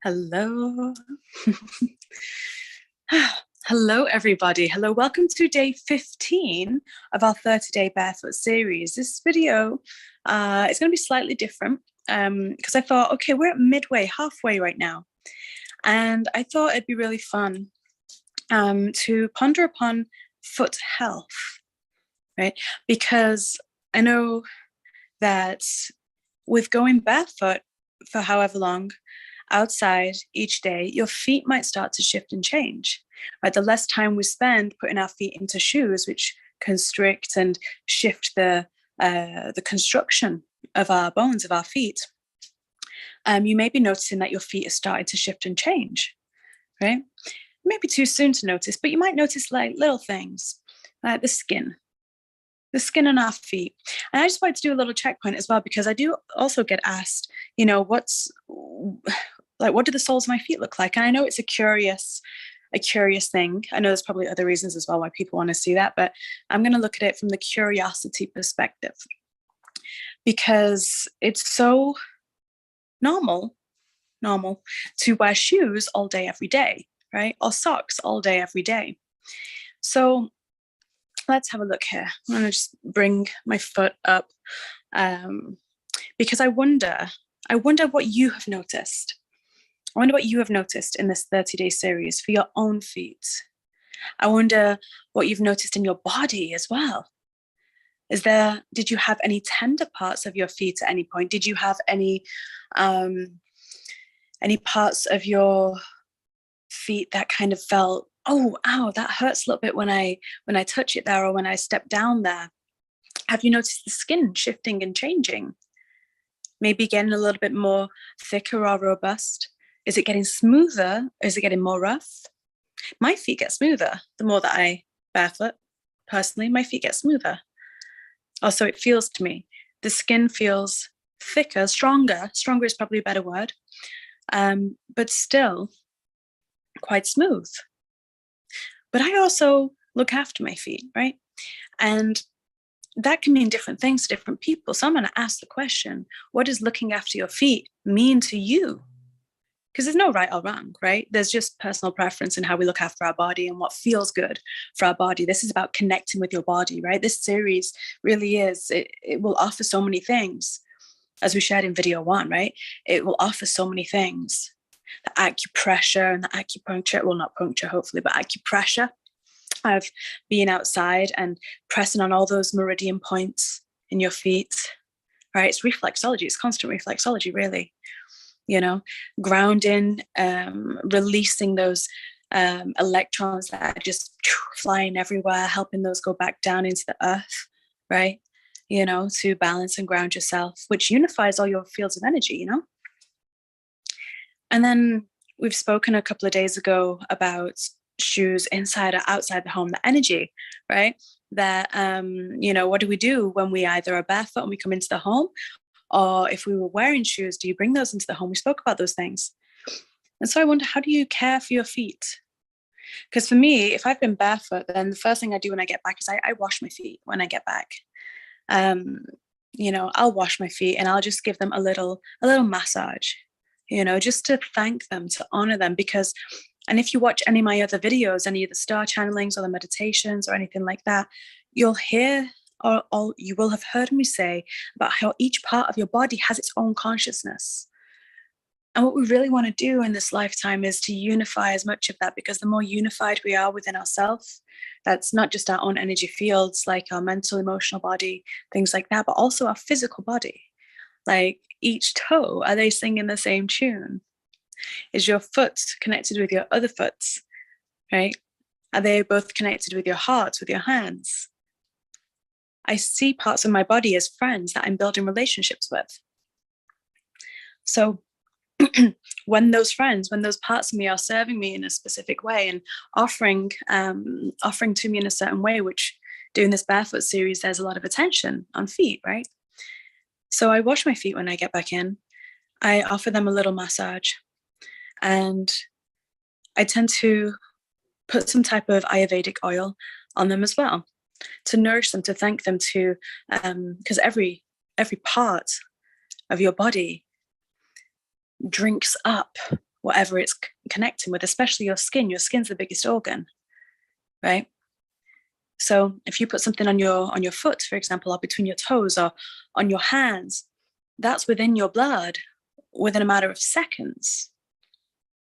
Hello. Hello, everybody. Hello, welcome to day 15 of our 30-day Barefoot series. This video is going to be slightly different because I thought, okay, we're at midway, halfway right now. And I thought it'd be really fun to ponder upon foot health, right? Because I know that with going barefoot for however long outside each day, your feet might start to shift and change. Right, the less time we spend putting our feet into shoes, which constrict and shift the construction of our bones of our feet, you may be noticing that your feet are starting to shift and change. Right, maybe too soon to notice, but you might notice like little things, like the skin on our feet. And I just wanted to do a little checkpoint as well, because I do also get asked, what do the soles of my feet look like? And I know it's a curious thing. I know there's probably other reasons as well why people want to see that, but I'm going to look at it from the curiosity perspective, because it's so normal to wear shoes all day, every day, right? Or socks all day, every day. So let's have a look here. I'm going to just bring my foot up because I wonder what you have noticed. I wonder what you have noticed in this 30-day series for your own feet. I wonder what you've noticed in your body as well. Did you have any tender parts of your feet at any point? Did you have any parts of your feet that kind of felt, oh, ow, that hurts a little bit when I touch it there, or when I step down there? Have you noticed the skin shifting and changing? Maybe getting a little bit more thicker or robust? Is it getting smoother? Is it getting more rough? My feet get smoother the more that I barefoot. Personally, my feet get smoother. Also, it feels to me. The skin feels thicker, stronger. Stronger is probably a better word, but still quite smooth. But I also look after my feet, right? And that can mean different things to different people. So I'm going to ask the question, what does looking after your feet mean to you? Because there's no right or wrong, right? There's just personal preference in how we look after our body and what feels good for our body. This is about connecting with your body, right? This series really is, it will offer so many things, as we shared in video 1, right? It will offer so many things. The acupressure and the acupuncture, well, not puncture, hopefully, but acupressure of being outside and pressing on all those meridian points in your feet, right? It's reflexology. It's constant reflexology, really. Grounding, releasing those electrons that are just flying everywhere, helping those go back down into the earth, right? To balance and ground yourself, which unifies all your fields of energy, And then we've spoken a couple of days ago about shoes inside or outside the home, the energy, right? That, what do we do when we either are barefoot and we come into the home, or if we were wearing shoes, do you bring those into the home? We spoke about those things. And so I wonder, how do you care for your feet? Because for me, if I've been barefoot, then the first thing I do when I get back is I wash my feet when I get back. I'll wash my feet and I'll just give them a little massage, just to thank them, to honor them. And if you watch any of my other videos, any of the star channelings or the meditations or anything like that, you'll hear, or you will have heard me say about how each part of your body has its own consciousness. And what we really want to do in this lifetime is to unify as much of that, because the more unified we are within ourselves, that's not just our own energy fields, like our mental, emotional body, things like that, but also our physical body. Like each toe, are they singing the same tune? Is your foot connected with your other foot, right? Are they both connected with your heart, with your hands? I see parts of my body as friends that I'm building relationships with. So when those parts of me are serving me in a specific way and offering to me in a certain way, which doing this Barefoot series, there's a lot of attention on feet, right? So I wash my feet when I get back in. I offer them a little massage, and I tend to put some type of Ayurvedic oil on them as well, to nourish them, to thank them, to because every part of your body drinks up whatever it's connecting with, especially your skin. Your skin's the biggest organ, right? So if you put something on your foot, for example, or between your toes or on your hands, that's within your blood within a matter of seconds,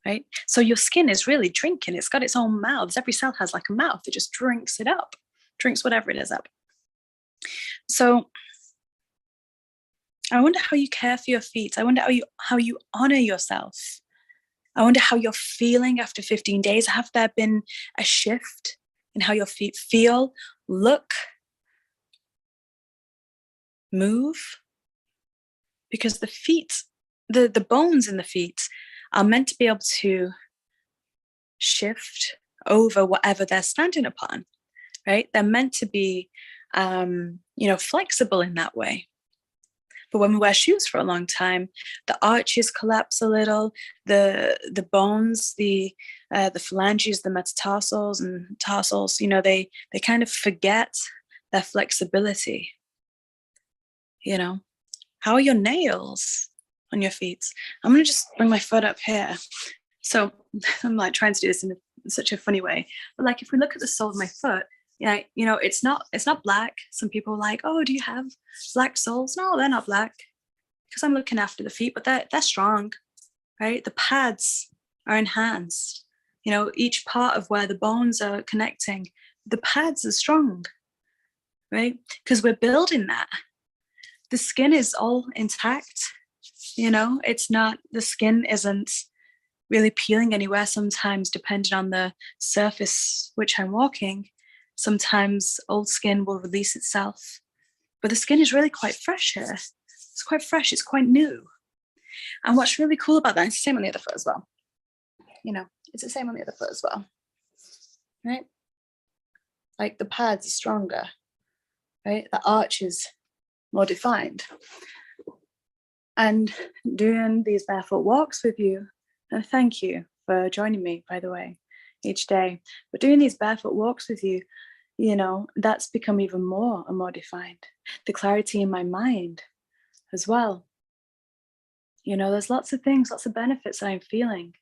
right? So your skin is really drinking. It's got its own mouths. Every cell has like a mouth. It just drinks it up, drinks whatever it is up. So I wonder how you care for your feet. I wonder how you honor yourself. I wonder how you're feeling after 15 days. Have there been a shift in how your feet feel, look, move? Because the feet, the bones in the feet are meant to be able to shift over whatever they're standing upon, right? They're meant to be, flexible in that way. But when we wear shoes for a long time, the arches collapse a little, the bones, the phalanges, the metatarsals and tarsals, they kind of forget their flexibility. How are your nails on your feet? I'm going to just bring my foot up here. So I'm like trying to do this in such a funny way. But like if we look at the sole of my foot, it's not black. Some people are like, oh, do you have black soles? No, they're not black because I'm looking after the feet, but they're strong, right? The pads are enhanced. Each part of where the bones are connecting, the pads are strong, right? Because we're building that. The skin is all intact. It's not, the skin isn't really peeling anywhere. Sometimes, depending on the surface which I'm walking, sometimes old skin will release itself. But the skin is really quite fresh here. It's quite fresh. It's quite new. And what's really cool about that, it's the same on the other foot as well. It's the same on the other foot as well. Right? Like the pads are stronger. Right? The arch is more defined. And doing these barefoot walks with you, and thank you for joining me, by the way, each day. But doing these barefoot walks with you, that's become even more and more defined. The clarity in my mind as well. There's lots of things, lots of benefits that I'm feeling.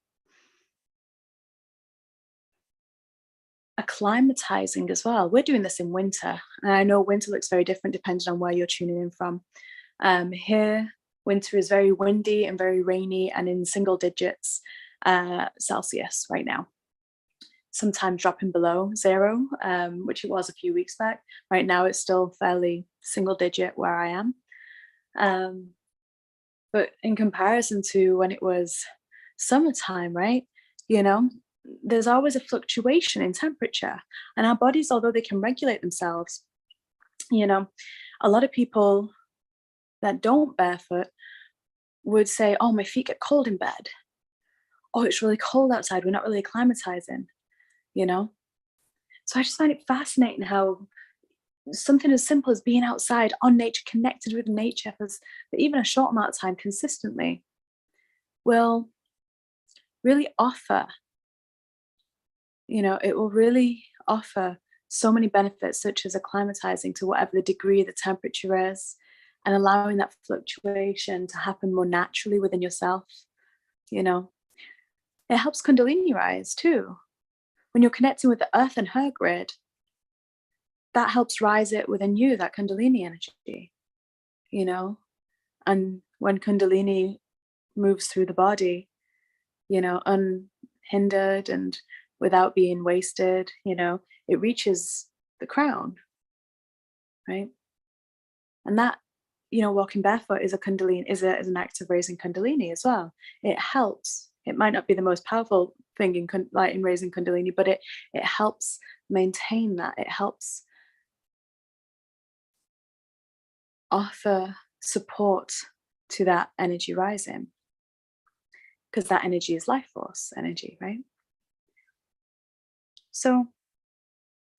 Acclimatizing as well. We're doing this in winter, and I know winter looks very different depending on where you're tuning in from. Here, winter is very windy and very rainy and in single digits Celsius right now. Sometimes dropping below 0, which it was a few weeks back. Right now it's still fairly single digit where I am. But in comparison to when it was summertime, right? There's always a fluctuation in temperature. And our bodies, although they can regulate themselves, a lot of people that don't barefoot would say, oh, my feet get cold in bed. Oh, it's really cold outside. We're not really acclimatizing, So I just find it fascinating how something as simple as being outside on nature, connected with nature for even a short amount of time consistently will really offer, it will really offer so many benefits, such as acclimatizing to whatever the degree the temperature is and allowing that fluctuation to happen more naturally within yourself. It helps Kundalini rise too. When you're connecting with the earth and her grid, that helps rise it within you, that Kundalini energy, and when Kundalini moves through the body, unhindered and without being wasted, it reaches the crown, right? And that, walking barefoot is a Kundalini, is an act of raising Kundalini as well. It helps. It might not be the most powerful thing in raising Kundalini, but it helps maintain that. It helps offer support to that energy rising, because that energy is life force energy, right? So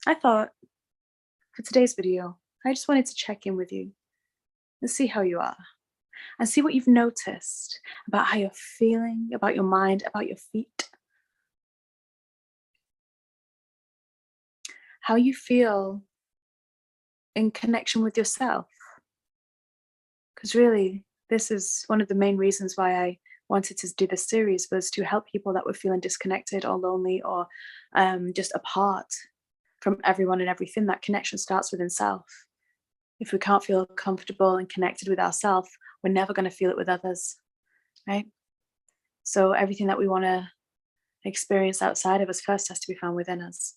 I thought for today's video, I just wanted to check in with you and see how you are and see what you've noticed about how you're feeling, about your mind, about your feet. How you feel in connection with yourself. Because really, this is one of the main reasons why I wanted to do this series was to help people that were feeling disconnected or lonely or just apart from everyone and everything. That connection starts within self. If we can't feel comfortable and connected with ourselves, we're never going to feel it with others, right? So everything that we want to experience outside of us first has to be found within us,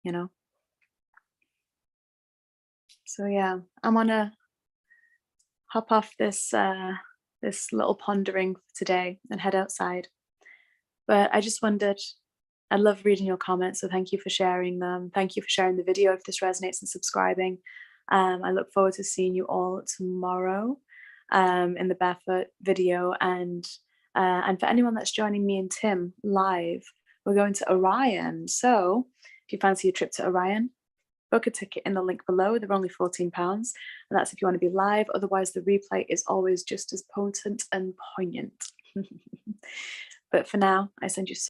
you know? So yeah, I'm gonna hop off this little pondering for today and head outside. But I just wondered, I love reading your comments, so thank you for sharing them. Thank you for sharing the video if this resonates and subscribing. I look forward to seeing you all tomorrow in the Barefoot video. And for anyone that's joining me and Tim live, we're going to Orion. So if you fancy a trip to Orion, book a ticket in the link below. They're only £14, and that's if you want to be live. Otherwise, the replay is always just as potent and poignant. But for now, I send you